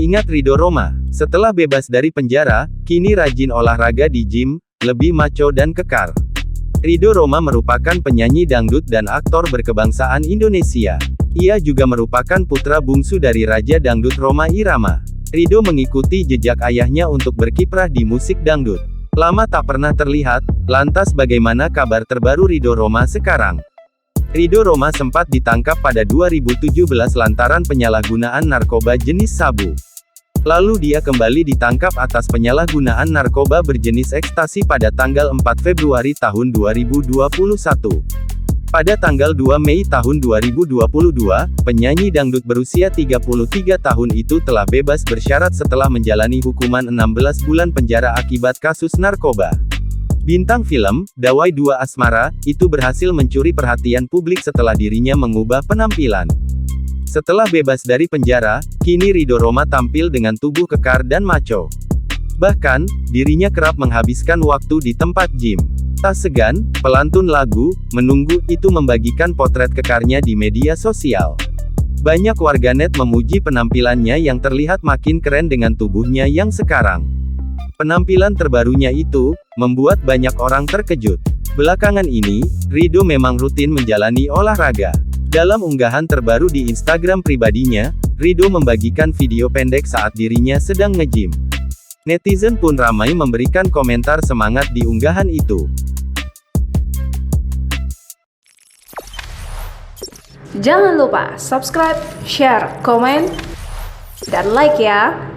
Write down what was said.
Ingat Ridho Rhoma, setelah bebas dari penjara, kini rajin olahraga di gym, lebih maco dan kekar. Ridho Rhoma merupakan penyanyi dangdut dan aktor berkebangsaan Indonesia. Ia juga merupakan putra bungsu dari Raja Dangdut Rhoma Irama. Ridho mengikuti jejak ayahnya untuk berkiprah di musik dangdut. Lama tak pernah terlihat, lantas bagaimana kabar terbaru Ridho Rhoma sekarang? Ridho Rhoma sempat ditangkap pada 2017 lantaran penyalahgunaan narkoba jenis sabu. Lalu dia kembali ditangkap atas penyalahgunaan narkoba berjenis ekstasi pada tanggal 4 Februari tahun 2021. Pada tanggal 2 Mei tahun 2022, penyanyi dangdut berusia 33 tahun itu telah bebas bersyarat setelah menjalani hukuman 16 bulan penjara akibat kasus narkoba. Bintang film, Dawai 2 Asmara, itu berhasil mencuri perhatian publik setelah dirinya mengubah penampilan. Setelah bebas dari penjara, kini Ridho Rhoma tampil dengan tubuh kekar dan maco. Bahkan, dirinya kerap menghabiskan waktu di tempat gym. Tak segan, pelantun lagu, Menunggu, itu membagikan potret kekarnya di media sosial. Banyak warganet memuji penampilannya yang terlihat makin keren dengan tubuhnya yang sekarang. Penampilan terbarunya itu, membuat banyak orang terkejut. Belakangan ini, Ridho memang rutin menjalani olahraga. Dalam unggahan terbaru di Instagram pribadinya, Ridho membagikan video pendek saat dirinya sedang nge-gym. Netizen pun ramai memberikan komentar semangat di unggahan itu. Jangan lupa subscribe, share, komen, dan like ya!